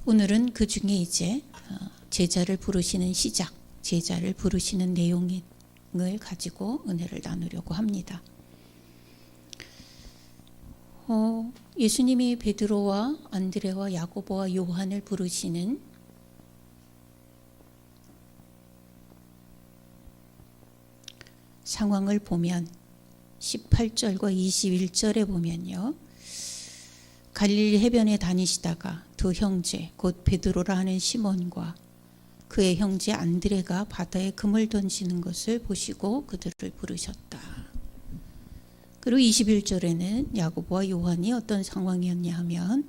오늘은 그 중에 이제 제자를 부르시는 시작, 제자를 부르시는 내용을 가지고 은혜를 나누려고 합니다. 예수님이 베드로와 안드레와 야고보와 요한을 부르시는 상황을 보면 18절과 21절에 보면요, 갈릴리 해변에 다니시다가 두 형제 곧 베드로라 하는 시몬과 그의 형제 안드레가 바다에 금을 던지는 것을 보시고 그들을 부르셨다. 그리고 21절에는 야고보와 요한이 어떤 상황이었냐 하면,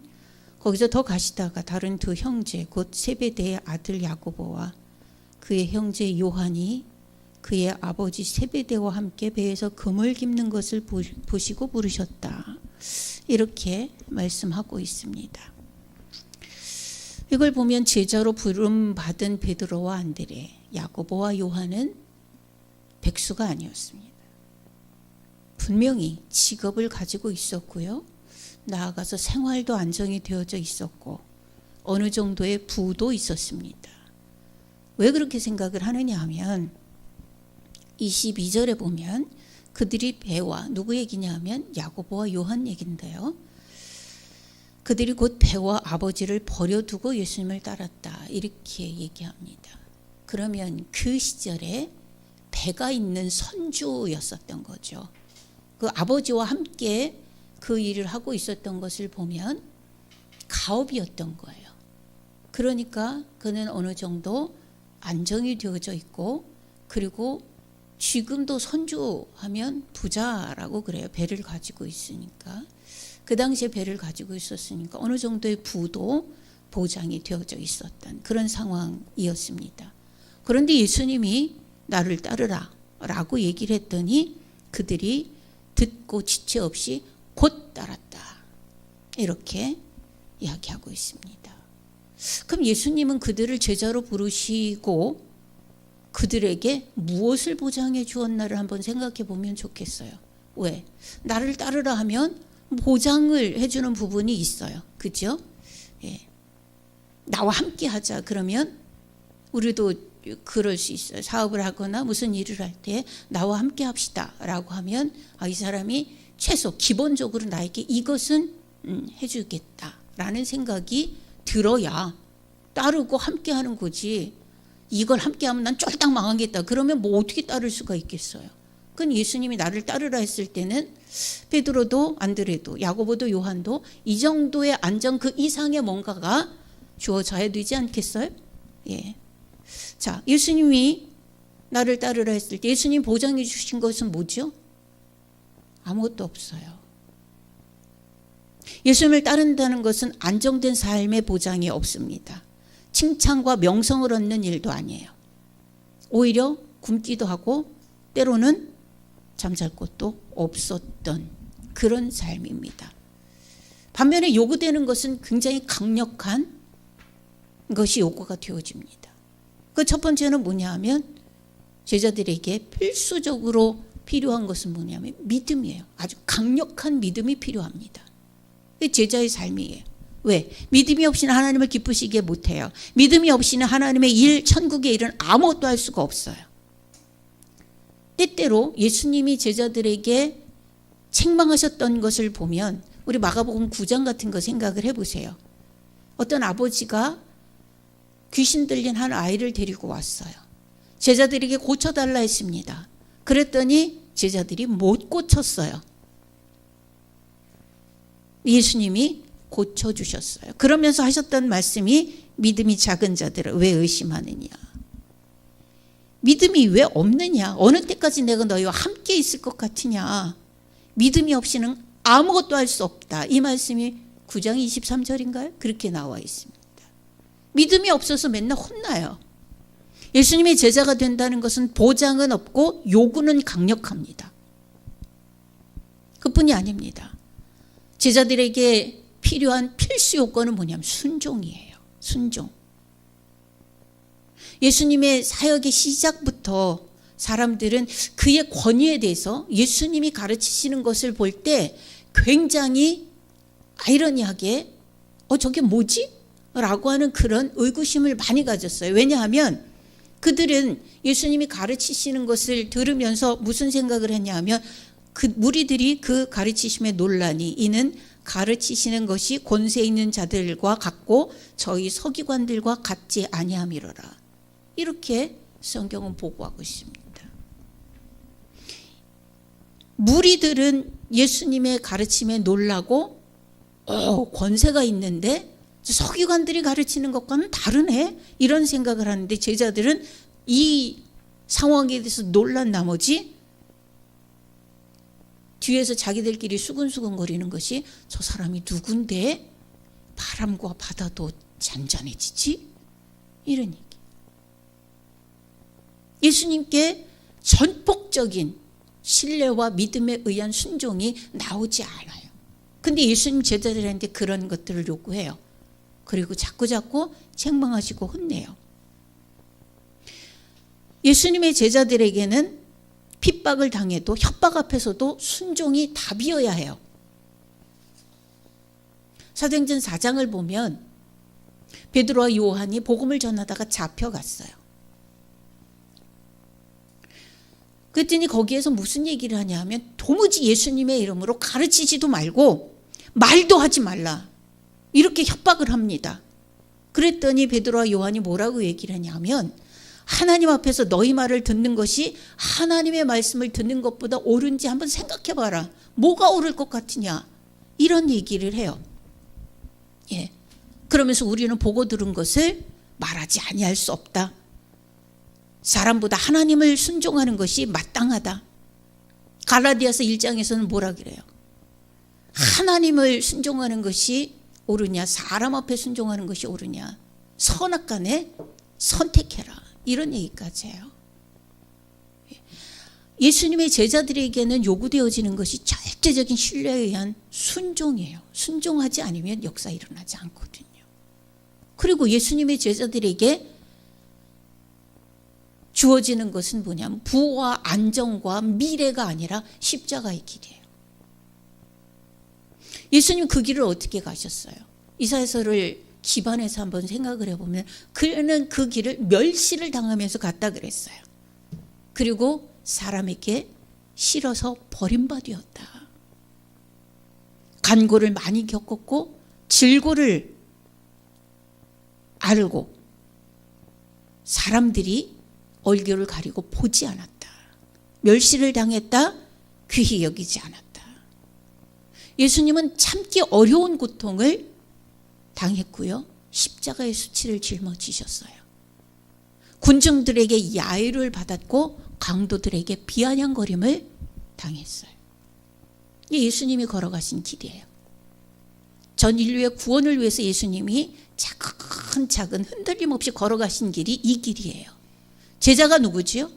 거기서 더 가시다가 다른 두 형제 곧 세베대의 아들 야고보와 그의 형제 요한이 그의 아버지 세베대와 함께 배에서 금을 깁는 것을 보시고 부르셨다. 이렇게 말씀하고 있습니다. 이걸 보면 제자로 부름받은 베드로와 안드레, 야고보와 요한은 백수가 아니었습니다. 분명히 직업을 가지고 있었고요, 나아가서 생활도 안정이 되어져 있었고 어느 정도의 부도 있었습니다. 왜 그렇게 생각을 하느냐 하면 22절에 보면 그들이 배와, 누구 얘기냐 하면 야고보와 요한 얘기인데요, 그들이 곧 배와 아버지를 버려두고 예수님을 따랐다, 이렇게 얘기합니다. 그러면 그 시절에 배가 있는 선주였었던 거죠. 그 아버지와 함께 그 일을 하고 있었던 것을 보면 가업이었던 거예요. 그러니까 그는 어느 정도 안정이 되어져 있고, 그리고 지금도 선주하면 부자라고 그래요. 배를 가지고 있으니까. 그 당시에 배를 가지고 있었으니까 어느 정도의 부도 보장이 되어져 있었던 그런 상황이었습니다. 그런데 예수님이 나를 따르라 라고 얘기를 했더니 그들이 듣고 지체 없이 곧 따랐다, 이렇게 이야기하고 있습니다. 그럼 예수님은 그들을 제자로 부르시고 그들에게 무엇을 보장해 주었나를 한번 생각해 보면 좋겠어요. 왜? 나를 따르라 하면 보장을 해주는 부분이 있어요. 그죠? 예. 나와 함께 하자 그러면 우리도 그럴 수 있어요. 사업을 하거나 무슨 일을 할 때 나와 함께 합시다 라고 하면, 이 사람이 최소 기본적으로 나에게 이것은 해주겠다라는 생각이 들어야 따르고 함께 하는 거지, 이걸 함께 하면 난 쫄딱 망하겠다 그러면 뭐 어떻게 따를 수가 있겠어요. 그건 예수님이 나를 따르라 했을 때는 베드로도 안드레도 야고보도 요한도 이 정도의 안정, 그 이상의 뭔가가 주어져야 되지 않겠어요? 예. 자, 예수님이 나를 따르라 했을 때 예수님 보장해 주신 것은 뭐죠? 아무것도 없어요. 예수님을 따른다는 것은 안정된 삶의 보장이 없습니다. 칭찬과 명성을 얻는 일도 아니에요. 오히려 굶기도 하고 때로는 잠잘 곳도 없었던 그런 삶입니다. 반면에 요구되는 것은 굉장히 강력한 것이 요구가 되어집니다. 그 첫 번째는 뭐냐 하면 제자들에게 필수적으로 필요한 것은 뭐냐면 믿음이에요. 아주 강력한 믿음이 필요합니다. 제자의 삶이에요. 왜? 믿음이 없이는 하나님을 기쁘시게 못해요. 믿음이 없이는 하나님의 일, 천국의 일은 아무것도 할 수가 없어요. 때때로 예수님이 제자들에게 책망하셨던 것을 보면 우리 마가복음 9장 같은 거 생각을 해보세요. 어떤 아버지가 귀신 들린 한 아이를 데리고 왔어요. 제자들에게 고쳐달라 했습니다. 그랬더니 제자들이 못 고쳤어요. 예수님이 고쳐주셨어요. 그러면서 하셨던 말씀이 믿음이 작은 자들을 왜 의심하느냐. 믿음이 왜 없느냐. 어느 때까지 내가 너희와 함께 있을 것 같으냐. 믿음이 없이는 아무것도 할 수 없다. 이 말씀이 9장 23절인가요? 그렇게 나와 있습니다. 믿음이 없어서 맨날 혼나요. 예수님의 제자가 된다는 것은 보장은 없고 요구는 강력합니다. 그뿐이 아닙니다. 제자들에게 필요한 필수 요건은 뭐냐면 순종이에요. 순종. 예수님의 사역의 시작부터 사람들은 그의 권위에 대해서 예수님이 가르치시는 것을 볼 때 굉장히 아이러니하게 저게 뭐지? 라고 하는 그런 의구심을 많이 가졌어요. 왜냐하면 그들은 예수님이 가르치시는 것을 들으면서 무슨 생각을 했냐 하면 그 무리들이 그 가르치심에 논란이 이는 가르치시는 것이 권세 있는 자들과 같고 저희 서기관들과 같지 아니함이로라. 이렇게 성경은 보고하고 있습니다. 무리들은 예수님의 가르침에 놀라고 권세가 있는데 서기관들이 가르치는 것과는 다르네 이런 생각을 하는데 제자들은 이 상황에 대해서 놀란 나머지 뒤에서 자기들끼리 수근수근거리는 것이 저 사람이 누군데 바람과 바다도 잔잔해지지? 이런 얘기. 예수님께 전폭적인 신뢰와 믿음에 의한 순종이 나오지 않아요. 근데 예수님 제자들한테 그런 것들을 요구해요. 그리고 자꾸자꾸 책망하시고 혼내요. 예수님의 제자들에게는 핍박을 당해도 협박 앞에서도 순종이 답이어야 해요. 사도행전 4장을 보면 베드로와 요한이 복음을 전하다가 잡혀갔어요. 그랬더니 거기에서 무슨 얘기를 하냐 하면 도무지 예수님의 이름으로 가르치지도 말고 말도 하지 말라. 이렇게 협박을 합니다. 그랬더니 베드로와 요한이 뭐라고 얘기를 하냐면 하나님 앞에서 너희 말을 듣는 것이 하나님의 말씀을 듣는 것보다 옳은지 한번 생각해 봐라. 뭐가 옳을 것 같으냐. 이런 얘기를 해요. 예. 그러면서 우리는 보고 들은 것을 말하지 아니할 수 없다. 사람보다 하나님을 순종하는 것이 마땅하다. 갈라디아서 1장에서는 뭐라 그래요? 하나님을 순종하는 것이 옳으냐 사람 앞에 순종하는 것이 옳으냐 선악간에 선택해라 이런 얘기까지 해요. 예수님의 제자들에게는 요구되어지는 것이 절대적인 신뢰에 의한 순종이에요. 순종하지 않으면 역사 일어나지 않거든요. 그리고 예수님의 제자들에게 주어지는 것은 뭐냐면 부와 안정과 미래가 아니라 십자가의 길이에요. 예수님 그 길을 어떻게 가셨어요? 이사야서를 기반해서 한번 생각을 해보면 그는 그 길을 멸시를 당하면서 갔다 그랬어요. 그리고 사람에게 싫어서 버림받았다. 간고를 많이 겪었고 질고를 알고 사람들이 얼굴을 가리고 보지 않았다. 멸시를 당했다. 귀히 여기지 않았다. 예수님은 참기 어려운 고통을 당했고요. 십자가의 수치를 짊어지셨어요. 군중들에게 야유를 받았고 강도들에게 비아냥거림을 당했어요. 이게 예수님이 걸어가신 길이에요. 전 인류의 구원을 위해서 예수님이 차근차근 흔들림 없이 걸어가신 길이 이 길이에요. 제자가 누구지요?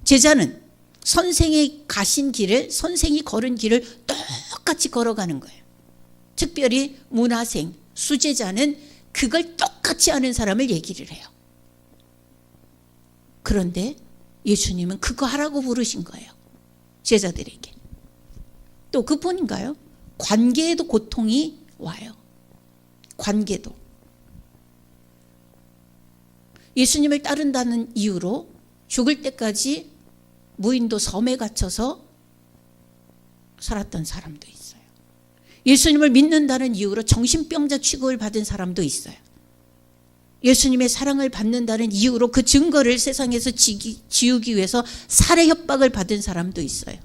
제자는 선생이 가신 길을 선생이 걸은 길을 똑같이 걸어가는 거예요. 특별히 문화생, 수제자는 그걸 똑같이 하는 사람을 얘기를 해요. 그런데 예수님은 그거 하라고 부르신 거예요. 제자들에게. 또 그뿐인가요? 관계에도 고통이 와요. 관계도. 예수님을 따른다는 이유로 죽을 때까지 무인도 섬에 갇혀서 살았던 사람도 있어요. 예수님을 믿는다는 이유로 정신병자 취급을 받은 사람도 있어요. 예수님의 사랑을 받는다는 이유로 그 증거를 세상에서 지우기 위해서 살해 협박을 받은 사람도 있어요.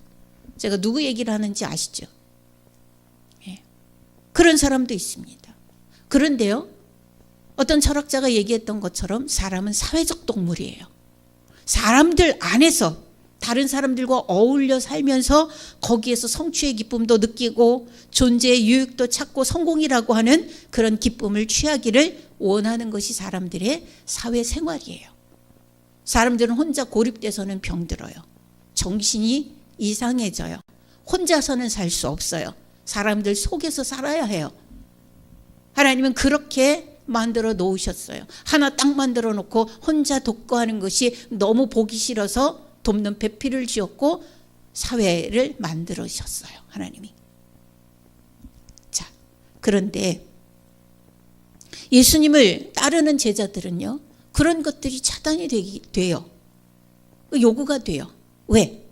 제가 누구 얘기를 하는지 아시죠? 예. 그런 사람도 있습니다. 그런데요, 어떤 철학자가 얘기했던 것처럼 사람은 사회적 동물이에요. 사람들 안에서 다른 사람들과 어울려 살면서 거기에서 성취의 기쁨도 느끼고 존재의 유익도 찾고 성공이라고 하는 그런 기쁨을 취하기를 원하는 것이 사람들의 사회생활이에요. 사람들은 혼자 고립돼서는 병들어요. 정신이 이상해져요. 혼자서는 살 수 없어요. 사람들 속에서 살아야 해요. 하나님은 그렇게 만들어 놓으셨어요. 하나 딱 만들어 놓고 혼자 독거하는 것이 너무 보기 싫어서 돕는 배필을 지었고 사회를 만들으셨어요. 하나님이. 자, 그런데 예수님을 따르는 제자들은요, 그런 것들이 차단이 돼요. 요구가 돼요. 왜?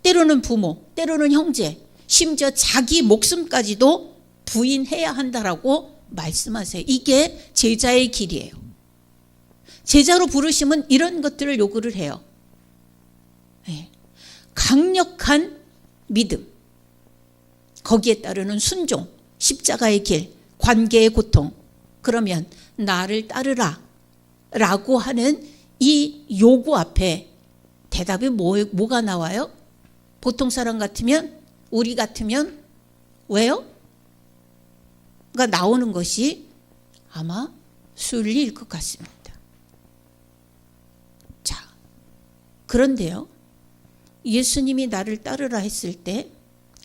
때로는 부모, 때로는 형제, 심지어 자기 목숨까지도 부인해야 한다라고 말씀하세요. 이게 제자의 길이에요. 제자로 부르시면 이런 것들을 요구를 해요. 네. 강력한 믿음, 거기에 따르는 순종, 십자가의 길, 관계의 고통. 그러면 나를 따르라 라고 하는 이 요구 앞에 대답이 뭐가 나와요? 보통 사람 같으면, 우리 같으면 왜요? 그러니까 나오는 것이 아마 순리일 것 같습니다. 자, 그런데요, 예수님이 나를 따르라 했을 때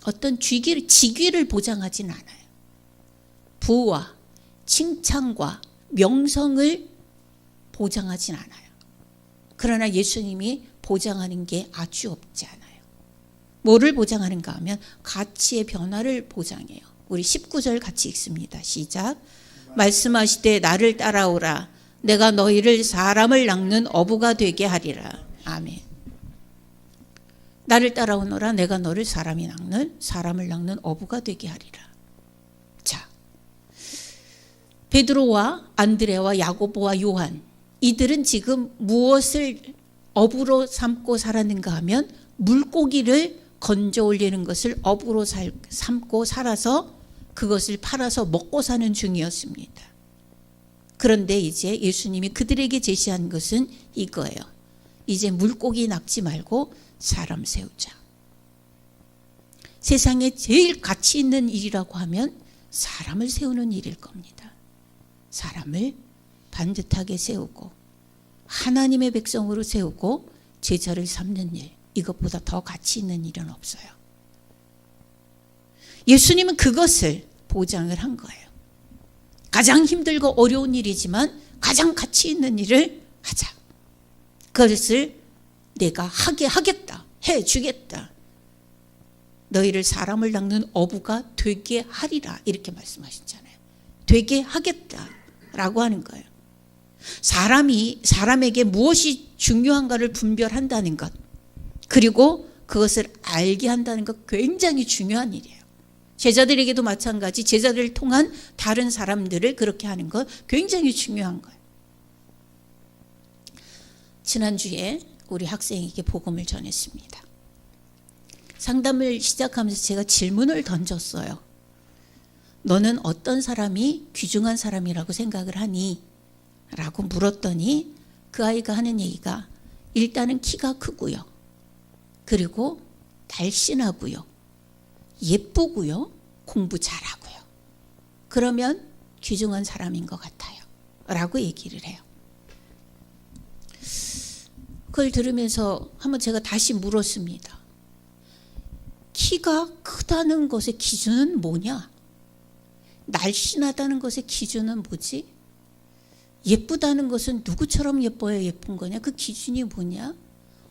어떤 직위를 보장하진 않아요. 부와 칭찬과 명성을 보장하진 않아요. 그러나 예수님이 보장하는 게 아주 없지 않아요. 뭐를 보장하는가 하면 가치의 변화를 보장해요. 우리 19절 같이 읽습니다. 시작. 말씀하시되 나를 따라오라. 내가 너희를 사람을 낚는 어부가 되게 하리라. 아멘. 나를 따라오너라. 내가 너를 사람을 낚는 어부가 되게 하리라. 자, 베드로와 안드레와 야고보와 요한, 이들은 지금 무엇을 어부로 삼고 살았는가 하면 물고기를 건져 올리는 것을 어부로 삼고 살아서 그것을 팔아서 먹고 사는 중이었습니다. 그런데 이제 예수님이 그들에게 제시한 것은 이거예요. 이제 물고기 낚지 말고 사람 세우자. 세상에 제일 가치 있는 일이라고 하면 사람을 세우는 일일 겁니다. 사람을 반듯하게 세우고 하나님의 백성으로 세우고 제자를 삼는 일, 이것보다 더 가치 있는 일은 없어요. 예수님은 그것을 보장을 한 거예요. 가장 힘들고 어려운 일이지만 가장 가치 있는 일을 하자. 그것을 내가 하게 하겠다. 해주겠다. 너희를 사람을 낚는 어부가 되게 하리라. 이렇게 말씀하셨잖아요. 되게 하겠다라고 하는 거예요. 사람에게 무엇이 중요한가를 분별한다는 것, 그리고 그것을 알게 한다는 것, 굉장히 중요한 일이에요. 제자들에게도 마찬가지, 제자들을 통한 다른 사람들을 그렇게 하는 것 굉장히 중요한 거예요. 지난주에 우리 학생에게 복음을 전했습니다. 상담을 시작하면서 제가 질문을 던졌어요. 너는 어떤 사람이 귀중한 사람이라고 생각을 하니? 라고 물었더니 그 아이가 하는 얘기가 일단은 키가 크고요. 그리고 날씬하고요. 예쁘고요. 공부 잘하고요. 그러면 귀중한 사람인 것 같아요. 라고 얘기를 해요. 그걸 들으면서 한번 제가 다시 물었습니다. 키가 크다는 것의 기준은 뭐냐? 날씬하다는 것의 기준은 뭐지? 예쁘다는 것은 누구처럼 예뻐야 예쁜 거냐? 그 기준이 뭐냐?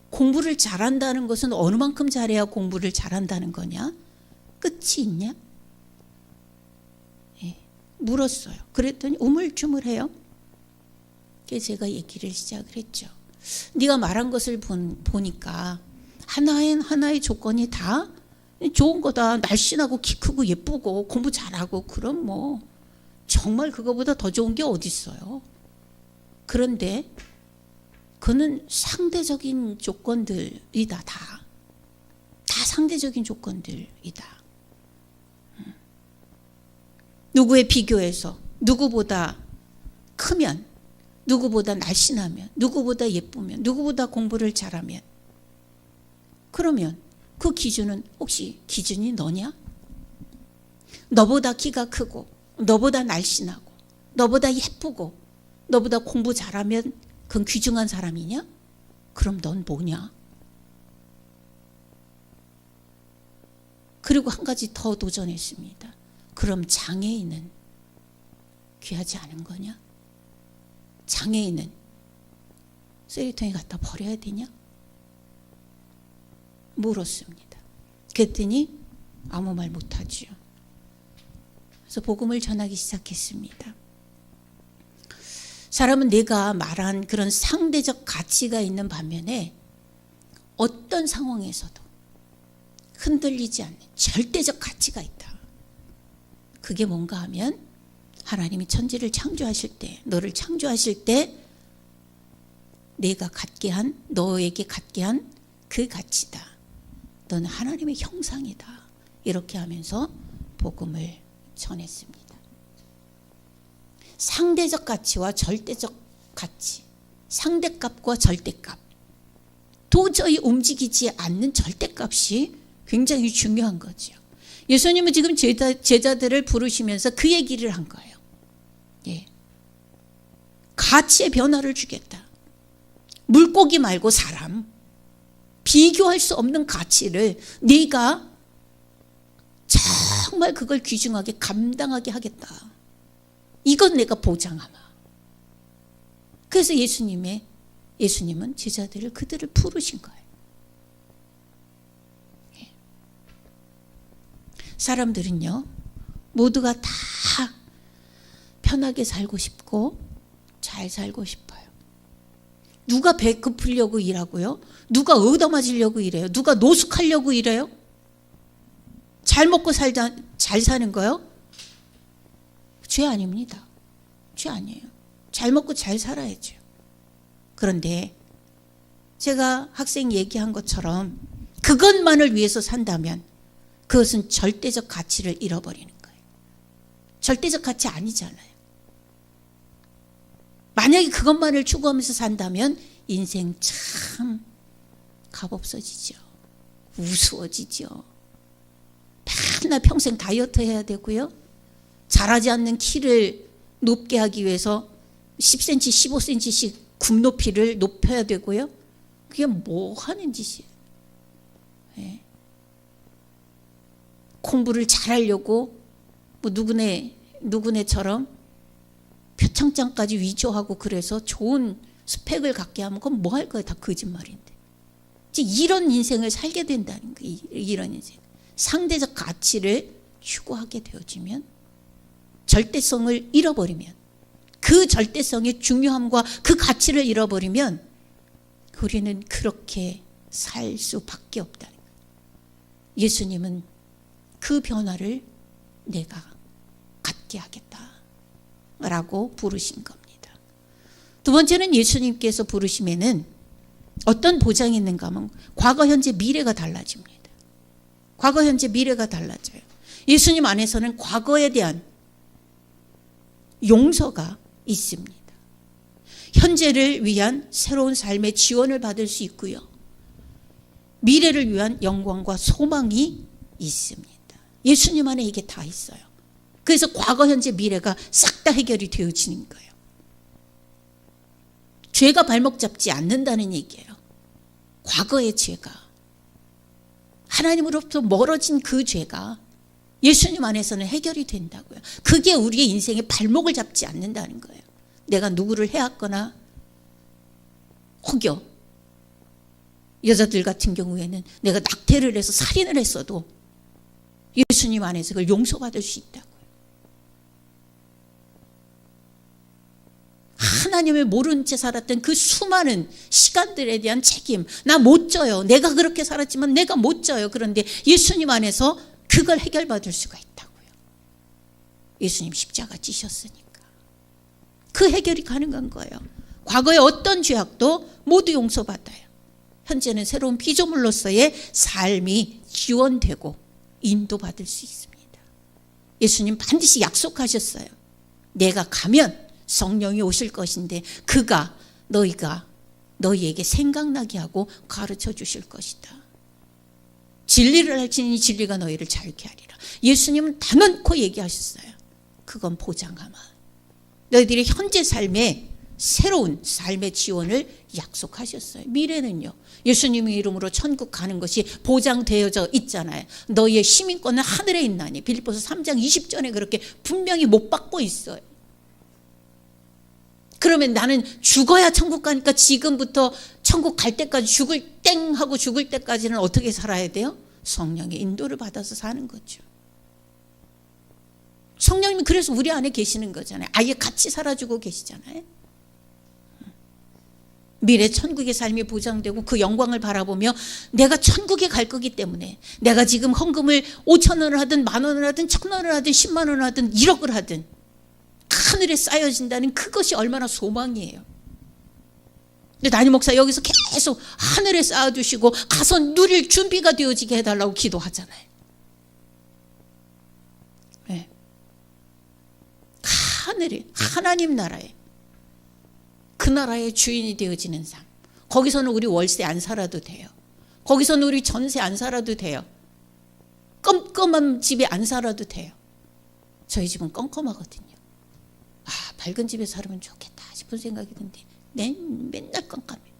공부를 잘한다는 것은 어느 만큼 잘해야 공부를 잘한다는 거냐? 끝이 있냐? 예, 물었어요. 그랬더니 우물쭈물해요. 그래서 제가 얘기를 시작을 했죠. 네가 말한 것을 보니까 하나의 조건이 다 좋은 거다. 날씬하고 키 크고 예쁘고 공부 잘하고 그럼 뭐 정말 그거보다 더 좋은 게 어디 있어요. 그런데 그는 상대적인 조건들이다. 다 상대적인 조건들이다. 누구에 비교해서 누구보다 크면, 누구보다 날씬하면, 누구보다 예쁘면, 누구보다 공부를 잘하면, 그러면 그 기준은 혹시 기준이 너냐? 너보다 키가 크고 너보다 날씬하고 너보다 예쁘고 너보다 공부 잘하면 그건 귀중한 사람이냐? 그럼 넌 뭐냐? 그리고 한 가지 더 도전했습니다. 그럼 장애인은 귀하지 않은 거냐? 장애인은 쓰레기통에 갖다 버려야 되냐? 물었습니다. 그랬더니 아무 말 못하지요. 그래서 복음을 전하기 시작했습니다. 사람은 내가 말한 그런 상대적 가치가 있는 반면에 어떤 상황에서도 흔들리지 않는 절대적 가치가 있다. 그게 뭔가 하면 하나님이 천지를 창조하실 때, 너를 창조하실 때 내가 갖게 한, 너에게 갖게 한 그 가치다. 너는 하나님의 형상이다. 이렇게 하면서 복음을 전했습니다. 상대적 가치와 절대적 가치, 상대값과 절대값, 도저히 움직이지 않는 절대값이 굉장히 중요한 거죠. 예수님은 지금 제자들을 부르시면서 그 얘기를 한 거예요. 예. 가치의 변화를 주겠다. 물고기 말고 사람, 비교할 수 없는 가치를 네가 정말 그걸 귀중하게 감당하게 하겠다. 이건 내가 보장하마. 그래서 예수님은 제자들을 그들을 부르신 거예요. 사람들은요, 모두가 다 편하게 살고 싶고 잘 살고 싶어요. 누가 배 고프려고 일하고요? 누가 얻어맞으려고 일해요? 누가 노숙하려고 일해요? 잘 먹고 잘 사는 거요? 죄 아닙니다. 죄 아니에요. 잘 먹고 잘 살아야죠. 그런데 제가 학생 얘기한 것처럼 그것만을 위해서 산다면 그것은 절대적 가치를 잃어버리는 거예요. 절대적 가치 아니잖아요. 만약에 그것만을 추구하면서 산다면 인생 참 값없어지죠. 우스워지죠. 맨날 평생 다이어트 해야 되고요. 자라지 않는 키를 높게 하기 위해서 10cm, 15cm씩 굽높이를 높여야 되고요. 그게 뭐 하는 짓이에요. 네. 공부를 잘하려고 뭐 누구네처럼 표창장까지 위조하고 그래서 좋은 스펙을 갖게 하면 그건 뭐 할 거예요? 다 거짓말인데. 이제 이런 인생을 살게 된다는 거예요. 이런 인생. 상대적 가치를 추구하게 되어지면, 절대성을 잃어버리면, 그 절대성의 중요함과 그 가치를 잃어버리면 우리는 그렇게 살 수밖에 없다는 거예요. 예수님은 그 변화를 내가 갖게 하겠다라고 부르신 겁니다. 두 번째는 예수님께서 부르심에는 어떤 보장이 있는가 하면 과거, 현재, 미래가 달라집니다. 과거, 현재, 미래가 달라져요. 예수님 안에서는 과거에 대한 용서가 있습니다. 현재를 위한 새로운 삶의 지원을 받을 수 있고요. 미래를 위한 영광과 소망이 있습니다. 예수님 안에 이게 다 있어요. 그래서 과거, 현재, 미래가 싹 다 해결이 되어지는 거예요. 죄가 발목 잡지 않는다는 얘기예요. 과거의 죄가, 하나님으로부터 멀어진 그 죄가 예수님 안에서는 해결이 된다고요. 그게 우리의 인생의 발목을 잡지 않는다는 거예요. 내가 누구를 해왔거나 혹여 여자들 같은 경우에는 내가 낙태를 해서 살인을 했어도 예수님 안에서 그걸 용서받을 수 있다고요. 하나님을 모른 채 살았던 그 수많은 시간들에 대한 책임, 나 못 져요. 내가 그렇게 살았지만 내가 못 져요. 그런데 예수님 안에서 그걸 해결받을 수가 있다고요. 예수님 십자가 지셨으니까. 그 해결이 가능한 거예요. 과거의 어떤 죄악도 모두 용서받아요. 현재는 새로운 피조물로서의 삶이 지원되고 인도받을 수 있습니다. 예수님 반드시 약속하셨어요. 내가 가면 성령이 오실 것인데 그가 너희에게 생각나게 하고 가르쳐 주실 것이다. 진리를 알지니 진리가 너희를 자유케 하리라. 예수님은 단언코 얘기하셨어요. 그건 보장하마. 너희들이 현재 삶에 새로운 삶의 지원을 약속하셨어요. 미래는요, 예수님의 이름으로 천국 가는 것이 보장되어져 있잖아요. 너희의 시민권은 하늘에 있나니, 빌립보서 3장 20절에 그렇게 분명히 못 받고 있어요. 그러면 나는 죽어야 천국 가니까 지금부터 천국 갈 때까지 죽을 땡 하고 죽을 때까지는 어떻게 살아야 돼요? 성령의 인도를 받아서 사는 거죠. 성령님이 그래서 우리 안에 계시는 거잖아요. 아예 같이 살아주고 계시잖아요. 미래 천국의 삶이 보장되고 그 영광을 바라보며 내가 천국에 갈 거기 때문에 내가 지금 헌금을 5,000원을 하든 10,000원을 하든 1,000원을 하든 10만 원을 하든 1억을 하든 하늘에 쌓여진다는 그것이 얼마나 소망이에요. 근데 담임 목사 여기서 계속 하늘에 쌓아두시고 가서 누릴 준비가 되어지게 해달라고 기도하잖아요. 네. 하늘에 하나님 나라에 그 나라의 주인이 되어지는 삶. 거기서는 우리 월세 안 살아도 돼요. 거기서는 우리 전세 안 살아도 돼요. 껌껌한 집에 안 살아도 돼요. 저희 집은 껌껌하거든요. 아, 밝은 집에 살면 좋겠다 싶은 생각이 드는데 맨날 깜깜해요.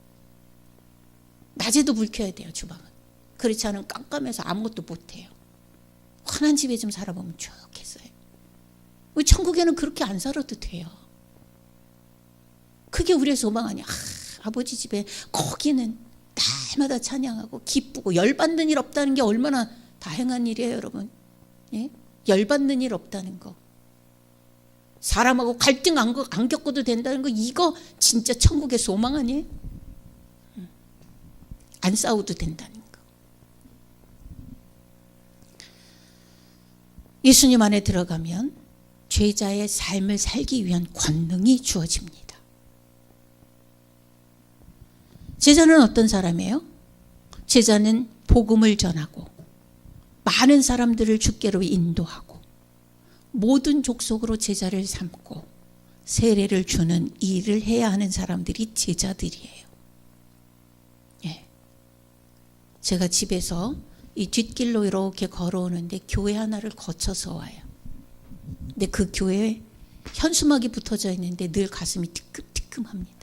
낮에도 불 켜야 돼요, 주방은. 그렇지 않으면 깜깜해서 아무것도 못해요. 환한 집에 좀 살아보면 좋겠어요. 우리 천국에는 그렇게 안 살아도 돼요. 그게 우리의 소망 아니야. 아버지 집에 거기는 날마다 찬양하고 기쁘고 열받는 일 없다는 게 얼마나 다행한 일이에요, 여러분. 예? 열받는 일 없다는 거. 사람하고 갈등 안 겪어도 된다는 거, 이거 진짜 천국의 소망 아니에요? 안 싸워도 된다는 거. 예수님 안에 들어가면 죄자의 삶을 살기 위한 권능이 주어집니다. 제자는 어떤 사람이에요? 제자는 복음을 전하고 많은 사람들을 주께로 인도하고 모든 족속으로 제자를 삼고 세례를 주는 일을 해야 하는 사람들이 제자들이에요. 예. 제가 집에서 이 뒷길로 이렇게 걸어오는데 교회 하나를 거쳐서 와요. 근데 그 교회에 현수막이 붙어져 있는데 늘 가슴이 티끔티끔합니다.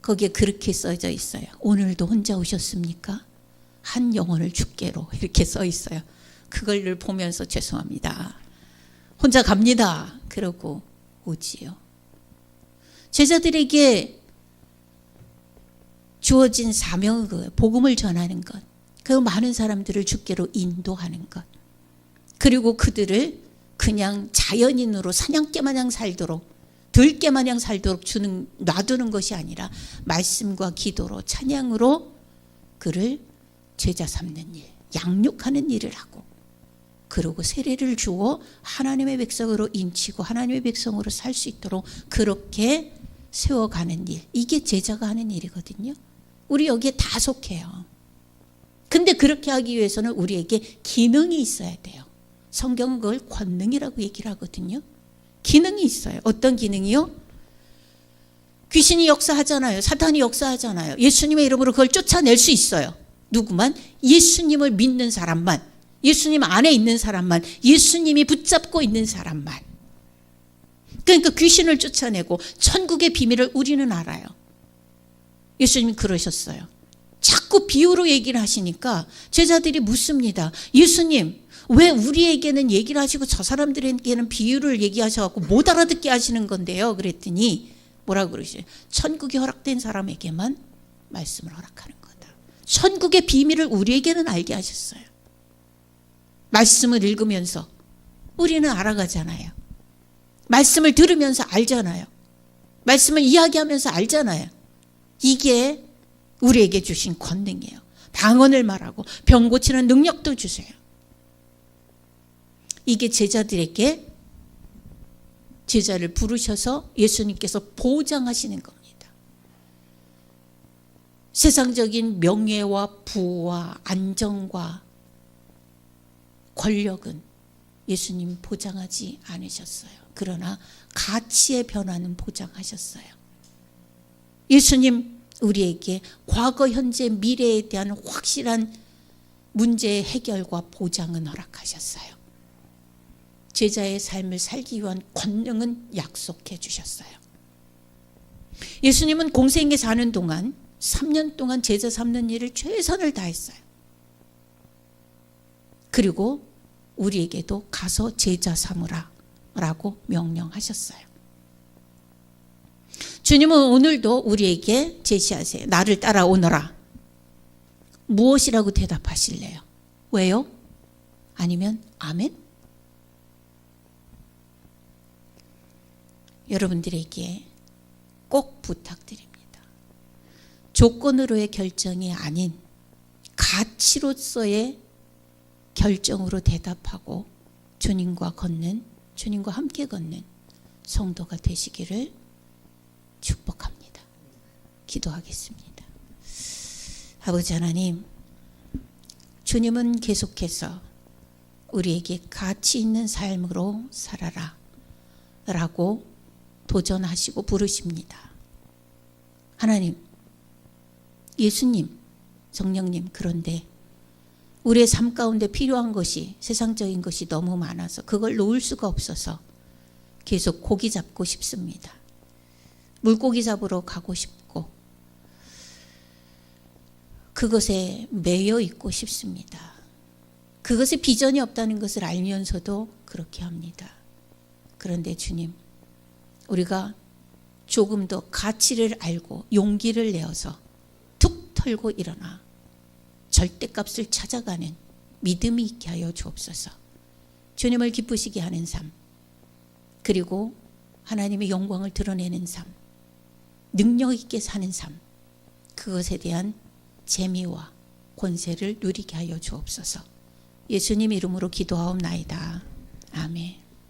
거기에 그렇게 써져 있어요. 오늘도 혼자 오셨습니까? 한 영혼을 주께로, 이렇게 써 있어요. 그걸 늘 보면서 죄송합니다. 혼자 갑니다. 그러고 오지요. 제자들에게 주어진 사명은 그거예요. 복음을 전하는 것. 그 많은 사람들을 주께로 인도하는 것. 그리고 그들을 그냥 자연인으로 사냥개 마냥 살도록, 들개 마냥 살도록 놔두는 것이 아니라 말씀과 기도로, 찬양으로 그를 제자 삼는 일, 양육하는 일을 하고, 그리고 세례를 주어 하나님의 백성으로 인치고 하나님의 백성으로 살 수 있도록 그렇게 세워가는 일. 이게 제자가 하는 일이거든요. 우리 여기에 다 속해요. 근데 그렇게 하기 위해서는 우리에게 기능이 있어야 돼요. 성경은 그걸 권능이라고 얘기를 하거든요. 기능이 있어요. 어떤 기능이요? 귀신이 역사하잖아요. 사탄이 역사하잖아요. 예수님의 이름으로 그걸 쫓아낼 수 있어요. 누구만? 예수님을 믿는 사람만, 예수님 안에 있는 사람만, 예수님이 붙잡고 있는 사람만. 그러니까 귀신을 쫓아내고 천국의 비밀을 우리는 알아요. 예수님이 그러셨어요. 자꾸 비유로 얘기를 하시니까 제자들이 묻습니다. 예수님, 왜 우리에게는 얘기를 하시고 저 사람들에게는 비유를 얘기하셔서 못 알아듣게 하시는 건데요? 그랬더니 뭐라고 그러시죠? 천국이 허락된 사람에게만 말씀을 허락하는 거다. 천국의 비밀을 우리에게는 알게 하셨어요. 말씀을 읽으면서 우리는 알아가잖아요. 말씀을 들으면서 알잖아요. 말씀을 이야기하면서 알잖아요. 이게 우리에게 주신 권능이에요. 방언을 말하고 병 고치는 능력도 주세요. 이게 제자들에게, 제자를 부르셔서 예수님께서 보장하시는 겁니다. 세상적인 명예와 부와 안정과 권력은 예수님 보장하지 않으셨어요. 그러나 가치의 변화는 보장하셨어요. 예수님 우리에게 과거, 현재, 미래에 대한 확실한 문제의 해결과 보장은 허락하셨어요. 제자의 삶을 살기 위한 권능은 약속해 주셨어요. 예수님은 공생에 사는 동안 3년 동안 제자 삼는 일을 최선을 다했어요. 그리고 우리에게도 가서 제자 삼으라 라고 명령하셨어요. 주님은 오늘도 우리에게 제시하세요. 나를 따라오너라. 무엇이라고 대답하실래요? 왜요? 아니면 아멘? 여러분들에게 꼭 부탁드립니다. 조건으로의 결정이 아닌 가치로서의 결정으로 대답하고 주님과 함께 걷는 성도가 되시기를 축복합니다. 기도하겠습니다. 아버지 하나님, 주님은 계속해서 우리에게 가치 있는 삶으로 살아라 라고 도전하시고 부르십니다. 하나님, 예수님, 성령님, 그런데 우리의 삶 가운데 필요한 것이, 세상적인 것이 너무 많아서 그걸 놓을 수가 없어서 계속 고기 잡고 싶습니다. 물고기 잡으러 가고 싶고 그것에 매여 있고 싶습니다. 그것에 비전이 없다는 것을 알면서도 그렇게 합니다. 그런데 주님, 우리가 조금 더 가치를 알고 용기를 내어서 툭 털고 일어나 절대값을 찾아가는 믿음이 있게 하여 주옵소서. 주님을 기쁘시게 하는 삶, 그리고 하나님의 영광을 드러내는 삶, 능력 있게 사는 삶, 그것에 대한 재미와 권세를 누리게 하여 주옵소서. 예수님 이름으로 기도하옵나이다. 아멘.